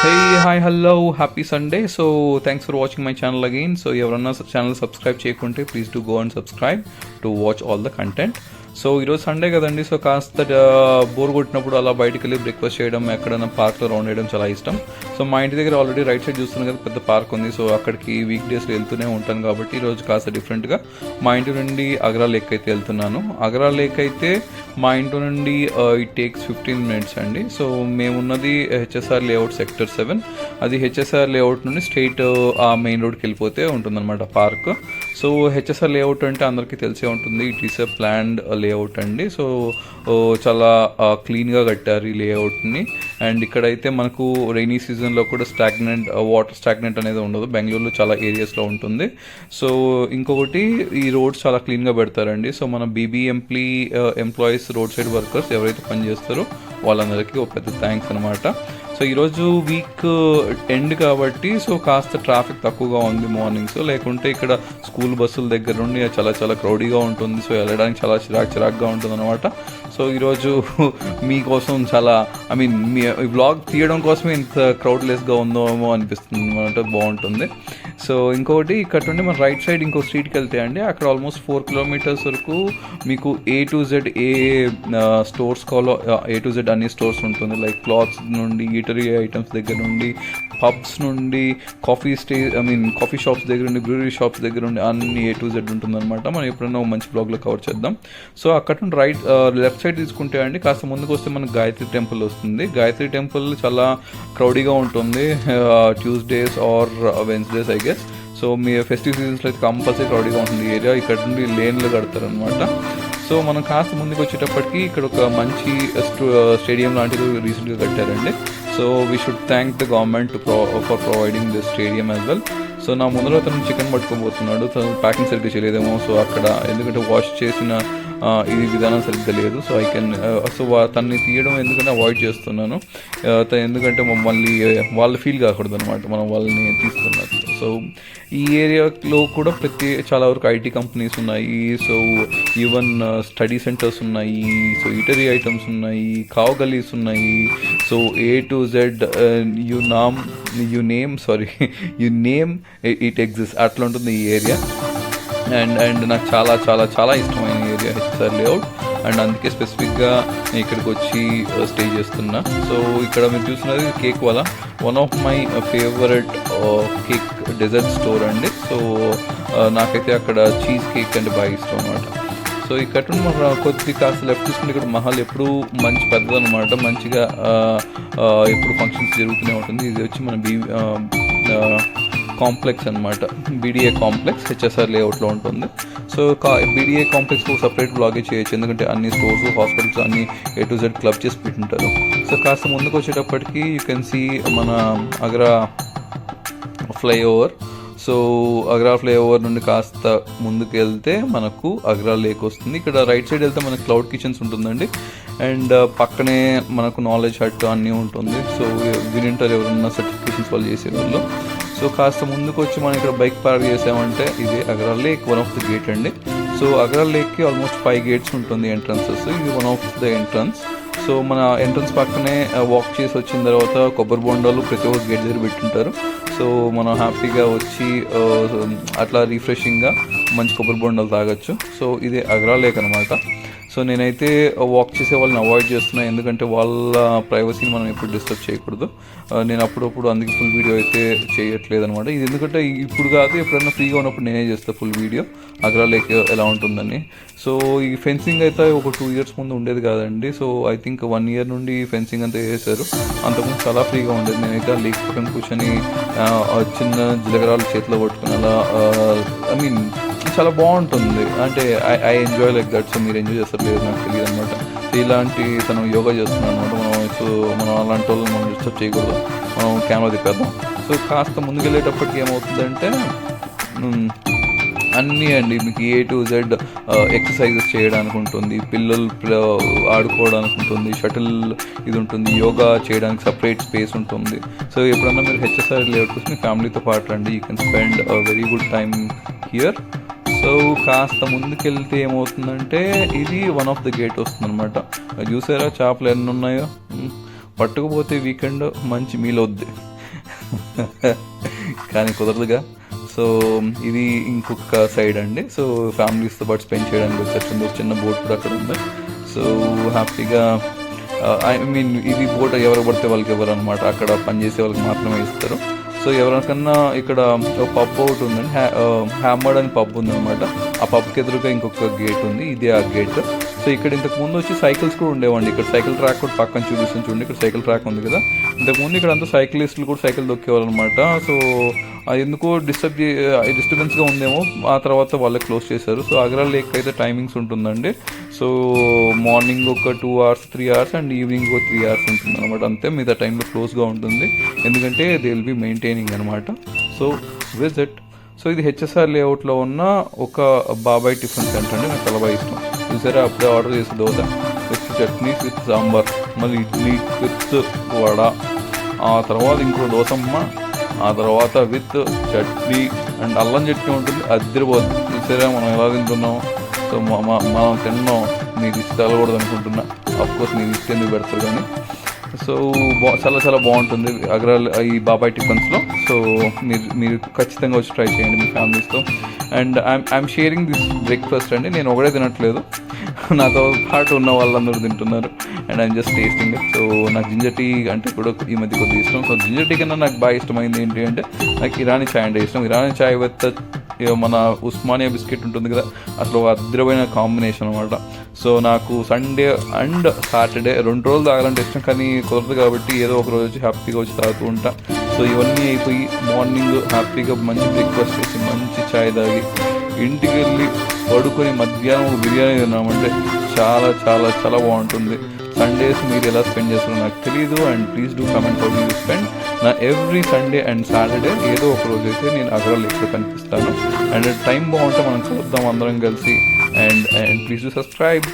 Hey, hi, hello, happy Sunday. So, thanks for watching my channel again. So, ఎవరన్నా channel subscribe చేయకుంటే please do go and subscribe to watch all the content. So ఈరోజు Sunday కదండి, so కాస్త bore కొట్టినప్పుడు అలా బయటికి వెళ్ళి breakfast చేయడం, ఎక్కడైనా పార్క్లో రౌండ్ వేయడం చాలా ఇష్టం. సో మా ఇంటి దగ్గర ఆల్రెడీ రైట్ సైడ్ చూస్తున్నాను కదా, పెద్ద పార్క్ ఉంది. సో అక్కడికి వీక్ డేస్లో వెళ్తూనే ఉంటాను కాబట్టి ఈరోజు కాస్త డిఫరెంట్గా మా ఇంటి నుండి అగరా లేక్ అయితే వెళ్తున్నాను. అగరా లేక్ అయితే మా ఇంటి నుండి ఇట్ టేక్స్ 15 minutes అండి. సో మేమున్నది హెచ్ఎస్ఆర్ లేఅవుట్ సెక్టర్ 7. అది హెచ్ఎస్ఆర్ లేఅవుట్ నుండి స్ట్రైట్ ఆ మెయిన్ రోడ్కి వెళ్ళిపోతే ఉంటుందన్నమాట పార్క్. సో హెచ్ఎస్ఆర్ లేఅవుట్ అంటే అందరికీ తెలిసే ఉంటుంది, it is a planned layout అండి. సో చాలా క్లీన్గా కట్టారు ఈ లేఅవుట్ని. అండ్ ఇక్కడైతే మనకు రైనీ సీజన్లో కూడా వాటర్ స్టాగ్నెంట్ అనేది ఉండదు. బెంగళూరులో చాలా ఏరియాస్లో ఉంటుంది. సో ఇంకొకటి, ఈ రోడ్స్ చాలా క్లీన్గా పెడతారండి. సో మన బీబీఎంప్లీ ఎంప్లాయీస్, రోడ్ సైడ్ వర్కర్స్ ఎవరైతే పనిచేస్తారో వాళ్ళందరికీ ఒక పెద్ద థ్యాంక్స్ అనమాట. సో ఈరోజు వీక్ ఎండ్ కాబట్టి సో కాస్త ట్రాఫిక్ తక్కువగా ఉంది మార్నింగ్స్. లేకుంటే ఇక్కడ స్కూల్ బస్సుల దగ్గర నుండి చాలా చాలా క్రౌడీగా ఉంటుంది. సో వెళ్ళడానికి చాలా చిరాక్గా ఉంటుంది అనమాట. సో ఈరోజు మీకోసం చాలా మీ వ్లాగ్ తీయడం కోసమే ఇంత క్రౌడ్లెస్గా ఉందేమో అనిపిస్తుంది అనమాట. బాగుంటుంది. సో ఇంకొకటి, ఇక్కడ నుండి మన రైట్ సైడ్ ఇంకో స్ట్రీట్కి వెళ్తే అండి, అక్కడ ఆల్మోస్ట్ 4 kilometers వరకు మీకు A to Z A stores కావాలో A to Z అన్ని స్టోర్స్ ఉంటుంది. లైక్ క్లాత్స్ నుండి, ఈటరీ ఐటమ్స్ దగ్గర నుండి, పబ్స్ నుండి, కాఫీ షాప్స్ దగ్గర నుండి, బ్రూవరీ షాప్స్ దగ్గర నుండి అన్ని A to Z ఉంటుందన్నమాట. మనం ఎప్పుడైనా మంచి బ్లాగ్లో కవర్ చేద్దాం. సో అక్కడ నుండి లెఫ్ట్ సైడ్ తీసుకుంటే అండి, కాస్త ముందుకు వస్తే మనకు గాయత్రి టెంపుల్ వస్తుంది. గాయత్రి టెంపుల్ చాలా క్రౌడీగా ఉంటుంది Tuesdays or Wednesdays I guess. So మీ ఫెస్టివ్ సీజన్స్లో అయితే కంపల్సరీ క్రౌడీగా ఉంటుంది ఏరియా. ఇక్కడ నుండి లేన్లు కడతారనమాట. సో మనం కాస్త ముందుకు వచ్చేటప్పటికి ఇక్కడ ఒక మంచి స్టేడియం లాంటిది రీసెంట్గా కట్టారండి. So we should thank the government for providing this stadium as well. So నా ముందర అతను చికెన్ పట్టుకోబోతున్నాడు. తను ప్యాకింగ్ సరిగ్గా చేయలేదేమో. సో అక్కడ ఎందుకంటే వాష్ చేసిన ఇది విధానం సరిగ్గా లేదు. సో తన్ని తీయడం ఎందుకంటే అవాయిడ్ చేస్తున్నాను. ఎందుకంటే మళ్ళీ వాళ్ళు ఫీల్ కాకూడదు అనమాట మనం వాళ్ళని తీస్తున్నట్లు. సో ఈ ఏరియాలో కూడా చాలా వరకు ఐటీ కంపెనీస్ ఉన్నాయి. సో ఈవెన్ స్టడీ సెంటర్స్ ఉన్నాయి. సో ఈటరీ ఐటమ్స్ ఉన్నాయి, కావ్ గలీస్ ఉన్నాయి. So A to Z you name it exist, అట్లా ఉంటుంది ఈ ఏరియా. అండ్ నాకు చాలా చాలా చాలా ఇష్టమైన ఏరియా హెచ్ఎస్ఆర్ లేఅవుట్. అండ్ అందుకే స్పెసిఫిక్గా నేను ఇక్కడికి వచ్చి స్టే చేస్తున్నా. సో ఇక్కడ మీరు చూస్తున్నది కేక్ వాళ్ళ one of my favourite cake dessert store అండి. సో నాకైతే అక్కడ చీజ్ కేక్ అంటే బాగా ఇష్టం అనమాట. సో ఇక్కడ మన కాస్త లెఫ్ట్ తీసుకుంటే ఇక్కడ మహల్ ఎప్పుడు మంచి పెద్దదనమాట. మంచిగా ఎప్పుడు ఫంక్షన్స్ జరుగుతూనే ఉంటుంది. ఇది వచ్చి మన కాంప్లెక్స్ అనమాట, బీడీఏ కాంప్లెక్స్ హెచ్ఎస్ఆర్ లేఅవుట్లో ఉంటుంది. సో బీడీఏ కాంప్లెక్స్కి ఒక సపరేట్ బ్లాగే చేయొచ్చు, ఎందుకంటే అన్ని స్టోర్స్, హాస్పిటల్స్ అన్ని A to Z క్లబ్ చేసి పెట్టింటారు. సో కాస్త ముందుకు వచ్చేటప్పటికి యూ కెన్ సీ మన అగరా ఫ్లైఓవర్. సో అగరా ఫ్లైఓవర్ నుండి కాస్త ముందుకు వెళ్తే మనకు అగరా లేక్ వస్తుంది. ఇక్కడ రైట్ సైడ్ వెళ్తే మనకు క్లౌడ్ కిచెన్స్ ఉంటుందండి. అండ్ పక్కనే మనకు నాలెడ్జ్ హట్ అన్నీ ఉంటుంది. సో వినింటారు ఎవరన్నా సర్టిఫికేషన్స్ వాళ్ళు చేసేవాళ్ళు. సో కాస్త ముందుకు వచ్చి మనం ఇక్కడ బైక్ పార్క్ చేసామంటే ఇదే Agara lake, one of the gate అండి. సో అగరా లేక్కి ఆల్మోస్ట్ 5 gates ఉంటుంది ఎంట్రన్సెస్. ఇది one of the entrance. So మన ఎంట్రన్స్ పక్కనే వాక్ చేసి వచ్చిన తర్వాత కొబ్బరి బొండాలు ప్రతి ఒక్క గేట్ దగ్గర పెట్టింటారు. సో మనం హ్యాపీగా వచ్చి అట్లా రిఫ్రెషింగ్గా మంచి కొబ్బరి బొండాలు తాగొచ్చు. సో ఇదే అగరా లేక్ అనమాట. సో నేనైతే వాక్ చేసే వాళ్ళని అవాయిడ్ చేస్తున్నాను, ఎందుకంటే వాళ్ళ ప్రైవసీని మనం ఎప్పుడు డిస్టర్బ్ చేయకూడదు. నేను అప్పుడప్పుడు అందుకే ఫుల్ వీడియో అయితే చేయట్లేదు అనమాట. ఇది ఎందుకంటే ఇప్పుడు కాదు, ఎప్పుడైనా ఫ్రీగా ఉన్నప్పుడు నేనే చేస్తాను ఫుల్ వీడియో అగరా లేక్ ఎలా ఉంటుందని. సో ఈ ఫెన్సింగ్ అయితే ఒక 2 years ముందు ఉండేది కాదండి. సో ఐ థింక్ 1 year నుండి ఫెన్సింగ్ అంతా వేసారు. అంతకుముందు చాలా ఫ్రీగా ఉండేది. నేనైతే ఆ లేక్ పక్కన కూర్చొని చిన్న జీలకర్రలు చేతిలో పట్టుకుని అలా చాలా బాగుంటుంది. అంటే I enjoy like that. So మీరు ఎంజాయ్ చేస్తారు లేదు నాకు తెలియదు అనమాట. ఇలాంటి తను యోగా చేస్తున్నాను అనమాట. మనం అలాంటి వాళ్ళని మనం డిస్టర్బ్ చేయకూడదు, మనం కెమెరా తిప్పేద్దాం. సో కాస్త ముందుకెళ్ళేటప్పటికి ఏమవుతుందంటే అన్నీ అండి మీకు A to Z ఎక్సర్సైజెస్ చేయడానికి ఉంటుంది, పిల్లలు ఆడుకోవడానికి ఉంటుంది, షటిల్ ఇది ఉంటుంది, యోగా చేయడానికి సపరేట్ స్పేస్ ఉంటుంది. సో ఎప్పుడన్నా మీరు హెచ్ఎస్ఆర్ లేఅవుట్ కోసం మీ ఫ్యామిలీతో పాటు రండి. You can spend very good time here. So కాస్త ముందుకెళ్తే ఏమవుతుందంటే ఇది వన్ ఆఫ్ ద గేట్ వస్తుంది అనమాట. చూసారా చేపలు ఎన్ని ఉన్నాయో. పట్టుకుపోతే వీకెండ్ మంచి మీల్ వద్ది. కానీ కుదరదుగా. సో ఇది ఇంకొక సైడ్ అండి. సో ఫ్యామిలీస్తో పాటు స్పెండ్ చేయడానికి వచ్చేస్తుంది. ఒక చిన్న బోట్ కూడా అక్కడ ఉంది. సో హ్యాపీగా ఐ మీన్ ఇది బోట్ ఎవరు పడితే వాళ్ళకి ఎవరు అనమాట, అక్కడ పనిచేసే వాళ్ళకి మాత్రమే ఇస్తారు. సో ఎవరికన్నా ఇక్కడ ఒక పబ్ ఒకటి ఉందండి, హ్యామర్డ్ అని పబ్ ఉందన్నమాట. ఆ పబ్కి ఎదురుగా ఇంకొక గేట్ ఉంది, ఇదే ఆ గేట్. సో ఇక్కడ ఇంతకు ముందు వచ్చి సైకిల్స్ కూడా ఉండేవండి. ఇక్కడ సైకిల్ ట్రాక్ కూడా పక్కన చూపిస్తుంది చూడండి, ఇక్కడ సైకిల్ ట్రాక్ ఉంది కదా. ఇంతకుముందు ఇక్కడ అంతా సైక్లిస్టులు కూడా సైకిల్ దొక్కేవాళ్ళు అనమాట. సో అది ఎందుకో డిస్టర్బెన్స్గా ఉందేమో, ఆ తర్వాత వాళ్ళే క్లోజ్ చేశారు. సో అగరా లేక్ అయితే టైమింగ్స్ ఉంటుందండి. సో మార్నింగ్ ఒక 2 hours 3 hours అండ్ ఈవినింగ్ ఒక 3 hours ఉంటుంది అనమాట. అంతే, మిగతా టైంలో క్లోజ్గా ఉంటుంది, ఎందుకంటే దే విల్ బి మెయింటైనింగ్ అనమాట. So visit. సో ఇది హెచ్ఎస్ఆర్ లేఅవుట్లో ఉన్న ఒక బాబాయ్ టిఫిన్ సెంటర్ అండి. నాకు చాలా బాగా ఇష్టం. చూసారా, అప్పుడే ఆర్డర్ చేసి దోశ విత్ చట్నీస్ విత్ సాంబార్, మళ్ళీ ఇడ్లీ విత్ వడ, ఆ తర్వాత ఇంకో దోశమ్మ, ఆ తర్వాత విత్ చట్నీ అండ్ అల్లం చట్నీ ఉంటుంది, అద్దరిపోతుంది. చూసారా మనం ఎలా తింటున్నాం. సో మనం తిన్నాం, మీకు ఇష్టాలు కూడా అనుకుంటున్నా. అఫ్కోర్స్ మీకు ఇస్తే ఎందుకు పెడతారు కానీ. సో చాలా చాలా బాగుంటుంది అగ్రా ఈ బాబాయ్ టిఫిన్స్లో. సో మీరు ఖచ్చితంగా వచ్చి ట్రై చేయండి మీ ఫ్యామిలీస్తో. And I'm sharing this breakfast అండి. నేను ఒకటే తినట్లేదు, నాతో పాటు ఉన్న వాళ్ళందరూ తింటున్నారు. And I'm just tasting it. So నాకు జింజర్ టీ అంటే కూడా ఈ మధ్య కొద్దిగా ఇష్టం. సో జింజర్ టీ కన్నా నాకు బాగా ఇష్టమైంది ఏంటి అంటే, నాకు ఇరానీ చాయ్ అంటే ఇష్టం. ఇరానీ చాయ్ విత్ మన ఉస్మానియా బిస్కెట్ ఉంటుంది కదా, అసలు ఒక అద్భుతమైన కాంబినేషన్ అనమాట. సో నాకు సండే అండ్ సాటర్డే 2 రోజులు తాగాలంటే ఇష్టం, కానీ కుదరదు కాబట్టి ఏదో ఒక రోజు వచ్చి హ్యాపీగా వచ్చి తాగుతూ ఉంటా. సో ఇవన్నీ అయిపోయి మార్నింగ్ హ్యాపీగా మంచి బ్రేక్ఫాస్ట్ చేసి మంచి చాయ్ తాగి ఇంటికి వెళ్ళి పడుకొని మధ్యాహ్నం ఒక బిర్యానీ తిన్నామంటే చాలా చాలా చాలా బాగుంటుంది. సండేస్ మీరు ఎలా స్పెండ్ చేస్తారో నాకు తెలీదు. And please do comment how you spend. నా ఎవ్రీ సండే అండ్ సాటర్డే ఏదో ఒక రోజు అయితే నేను అగరా లేక్లో కనిపిస్తాను. అండ్ టైం బాగుంటే మనం కలుద్దాం అందరం కలిసి. And please do subscribe.